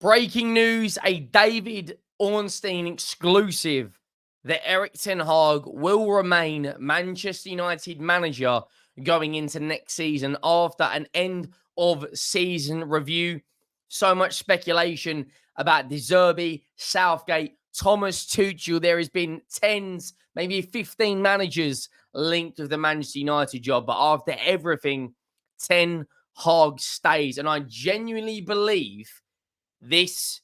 Breaking news, a David Ornstein exclusive that Erik Ten Hag will remain Manchester United manager going into next season after an end of season review. So much speculation about De Zerbi, Southgate, Thomas Tuchel. There has been tens, maybe 15 managers linked with the Manchester United job. But after everything, Ten Hag stays. And I genuinely believe this,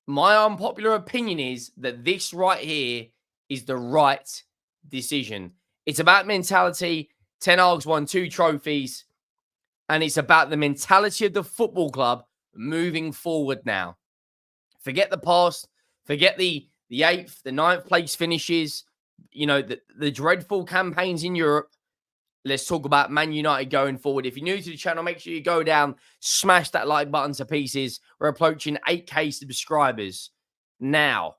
my unpopular opinion is that this right here is the right decision. It's about mentality. Ten Hag's won 2 trophies, and it's about the mentality of the football club moving forward now. Forget the past, forget the 8th, the 9th place finishes, the dreadful campaigns in Europe. Let's talk about Man United going forward. If you're new to the channel, make sure you go down, smash that like button to pieces. We're approaching 8K subscribers now.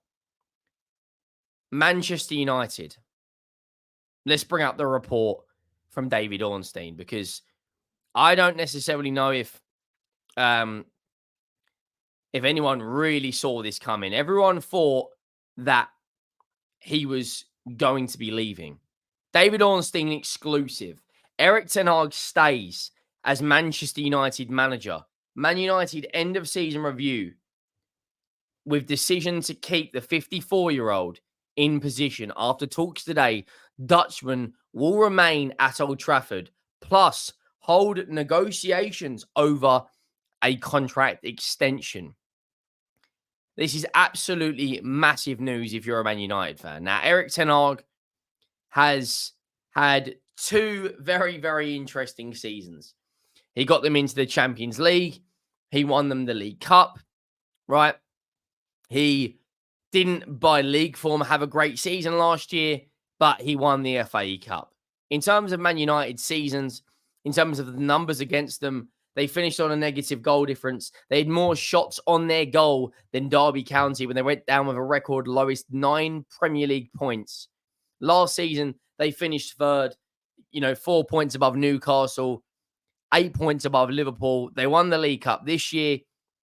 Manchester United. Let's bring up the report from David Ornstein, because I don't necessarily know if anyone really saw this coming. Everyone thought that he was going to be leaving. David Ornstein exclusive. Erik Ten Hag stays as Manchester United manager. Man United end of season review with decision to keep the 54-year-old in position. After talks today, Dutchman will remain at Old Trafford, plus hold negotiations over a contract extension. This is absolutely massive news if you're a Man United fan. Now, Erik Ten Hag has had 2 very, very interesting seasons. He got them into the Champions League. He won them the League Cup, right? He didn't, by league form, have a great season last year, but he won the FA Cup. In terms of Man United seasons, in terms of the numbers against them, they finished on a negative goal difference. They had more shots on their goal than Derby County when they went down with a record lowest 9 Premier League points. Last season, they finished 3rd, 4 points above Newcastle, 8 points above Liverpool. They won the League Cup this year,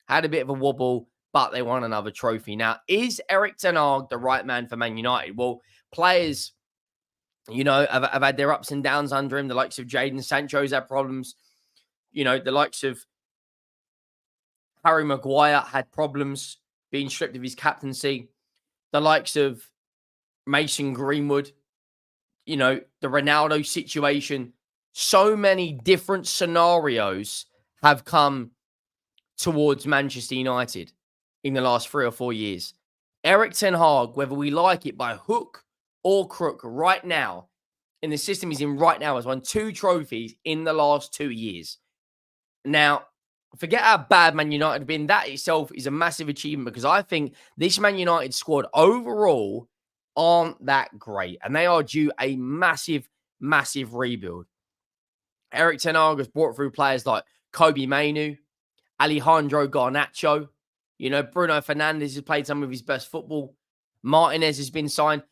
had a bit of a wobble, but they won another trophy. Now, is Erik Ten Hag the right man for Man United? Well, players, have had their ups and downs under him. The likes of Jadon Sancho's had problems. The likes of Harry Maguire had problems being stripped of his captaincy. The likes of Mason Greenwood, the Ronaldo situation. So many different scenarios have come towards Manchester United in the last 3 or 4 years. Erik Ten Hag, whether we like it by hook or crook, right now, in the system he's in right now, has won 2 trophies in the last 2 years. Now, forget how bad Man United have been. That itself is a massive achievement, because I think this Man United squad overall aren't that great, and they are due a massive, massive rebuild. Erik Ten Hag has brought through players like Kobe Mainoo, Alejandro Garnacho. Bruno Fernandes has played some of his best football. Martinez has been signed.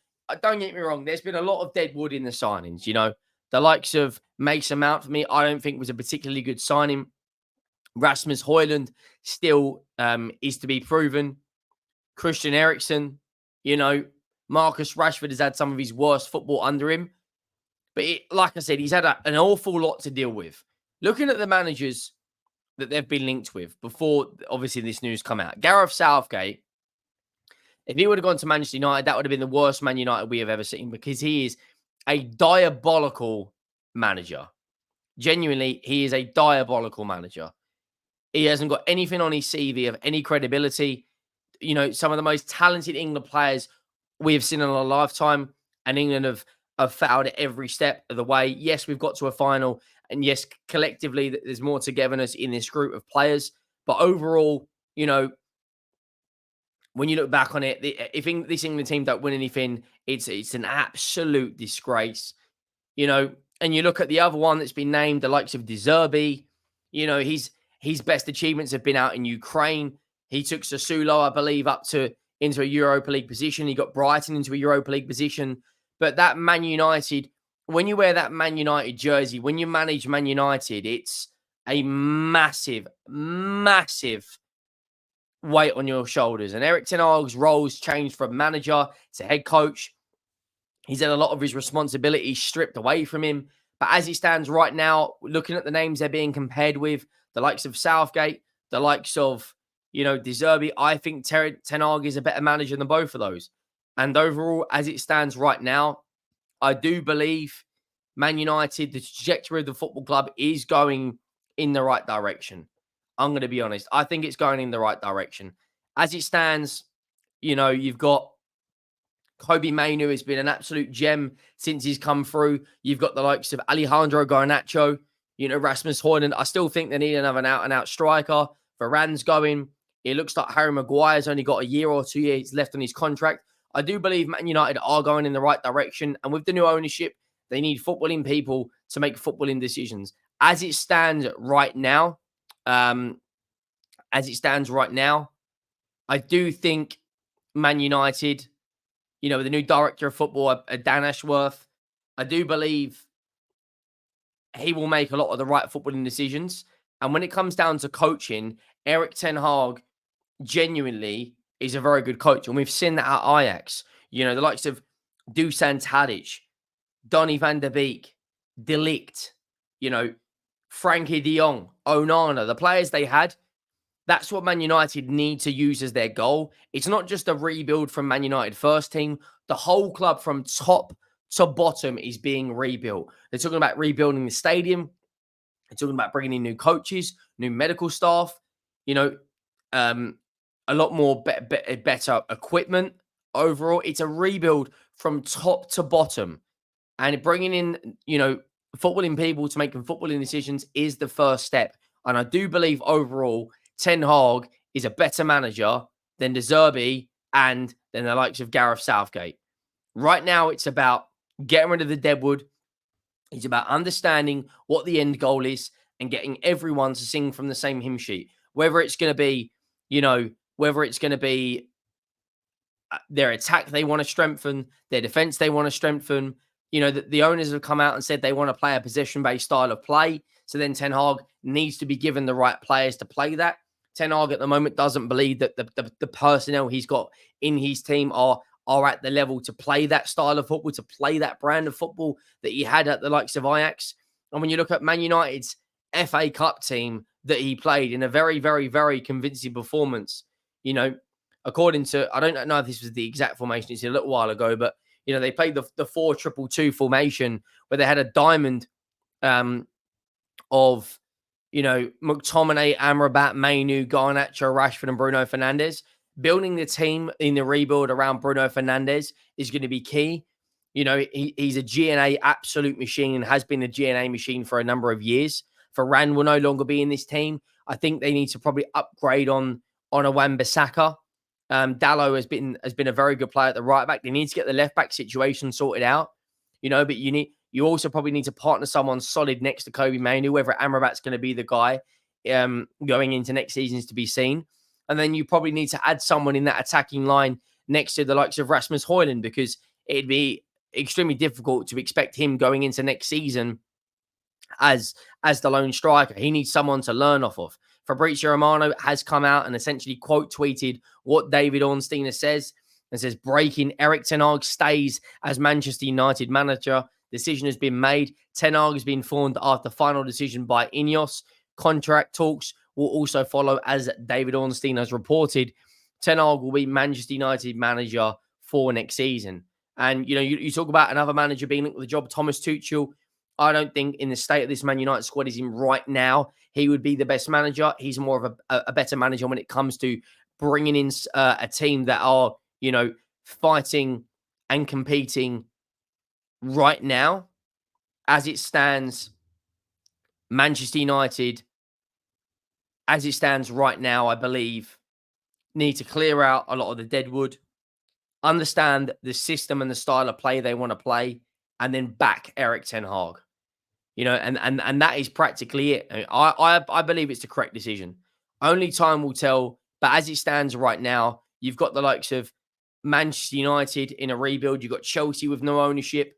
Don't get me wrong, there's been a lot of dead wood in the signings. The likes of Mason Mount, for me, I don't think was a particularly good signing. Rasmus Højlund still is to be proven. Christian Eriksen, Marcus Rashford has had some of his worst football under him. But like I said, he's had an awful lot to deal with. Looking at the managers that they've been linked with before, obviously, this news come out. Gareth Southgate, if he would have gone to Manchester United, that would have been the worst Man United we have ever seen, because he is a diabolical manager. Genuinely, he is a diabolical manager. He hasn't got anything on his CV of any credibility. Some of the most talented England players we have seen in our lifetime, and England have failed at every step of the way. Yes, we've got to a final, and yes, collectively, there's more togetherness in this group of players. But overall, when you look back on it, if this England team don't win anything, it's an absolute disgrace. And you look at the other one that's been named, the likes of De Zerbi. His best achievements have been out in Ukraine. He took Sassuolo, I believe, into a Europa League position. He got Brighton into a Europa League position. But that Man United, when you wear that Man United jersey, when you manage Man United, it's a massive, massive weight on your shoulders. And Erik Ten Hag's roles changed from manager to head coach. He's had a lot of his responsibilities stripped away from him. But as it stands right now, looking at the names they're being compared with, the likes of Southgate, the likes of, De Zerbi, I think Ten Hag is a better manager than both of those. And overall, as it stands right now, I do believe Man United, the trajectory of the football club is going in the right direction. I'm going to be honest. I think it's going in the right direction. As it stands, you've got Kobe Mainu has been an absolute gem since he's come through. You've got the likes of Alejandro Garnacho, Rasmus Højlund. I still think they need another out-and-out striker. Varane's going. It looks like Harry Maguire's only got a year or 2 years left on his contract. I do believe Man United are going in the right direction. And with the new ownership, they need footballing people to make footballing decisions. As it stands right now, I do think Man United, with the new director of football, Dan Ashworth, I do believe he will make a lot of the right footballing decisions. And when it comes down to coaching, Erik Ten Hag genuinely is a very good coach. And we've seen that at Ajax. The likes of Dusan Tadic, Donny van der Beek, De Ligt, Frankie de Jong, Onana, the players they had. That's what Man United need to use as their goal. It's not just a rebuild from Man United first team. The whole club from top to bottom is being rebuilt. They're talking about rebuilding the stadium. They're talking about bringing in new coaches, new medical staff, a lot more better equipment overall. It's a rebuild from top to bottom. And bringing in, footballing people to make footballing decisions is the first step. And I do believe overall, Ten Hag is a better manager than De Zerbi and than the likes of Gareth Southgate. Right now, it's about getting rid of the deadwood. It's about understanding what the end goal is and getting everyone to sing from the same hymn sheet. Whether it's going to be, their attack they want to strengthen, their defense they want to strengthen. The owners have come out and said they want to play a possession-based style of play. So then Ten Hag needs to be given the right players to play that. Ten Hag at the moment doesn't believe that the personnel he's got in his team are at the level to play that style of football, to play that brand of football that he had at the likes of Ajax. And when you look at Man United's FA Cup team that he played in a very, very, very convincing performance, according to, I don't know if this was the exact formation, it's a little while ago, but, they played the 4-2-2-2 formation where they had a diamond of, McTominay, Amrabat, Mainu, Garnacho, Rashford, and Bruno Fernandes. Building the team in the rebuild around Bruno Fernandes is going to be key. He's a GNA absolute machine and has been a GNA machine for a number of years. Varane will no longer be in this team. I think they need to probably upgrade on a Wan-Bissaka. Dalot has been a very good player at the right back. They need to get the left back situation sorted out. But you also probably need to partner someone solid next to Kobe Mainu, whether Amrabat's going to be the guy going into next season is to be seen. And then you probably need to add someone in that attacking line next to the likes of Rasmus Højlund, because it'd be extremely difficult to expect him going into next season as the lone striker. He needs someone to learn off of. Fabrizio Romano has come out and essentially quote tweeted what David Ornstein says and says, breaking, Erik Ten Hag stays as Manchester United manager. Decision has been made. Ten Hag has been informed after final decision by Ineos. Contract talks will also follow, as David Ornstein has reported. Ten Hag will be Manchester United manager for next season. And, you talk about another manager being linked with the job, Thomas Tuchel. I don't think in the state of this Man United squad is in right now, he would be the best manager. He's more of a better manager when it comes to bringing in a team that are, fighting and competing right now. As it stands, Manchester United, as it stands right now, I believe, need to clear out a lot of the deadwood, understand the system and the style of play they want to play, and then back Erik Ten Hag. And that is practically it. I believe it's the correct decision. Only time will tell. But as it stands right now, you've got the likes of Manchester United in a rebuild. You've got Chelsea with no ownership.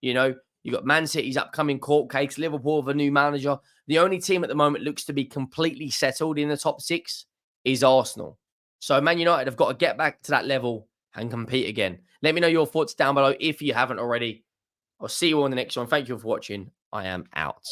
You've got Man City's upcoming court case. Liverpool with a new manager. The only team at the moment looks to be completely settled in the top 6 is Arsenal. So Man United have got to get back to that level and compete again. Let me know your thoughts down below if you haven't already. I'll see you all in the next one. Thank you for watching. I am out.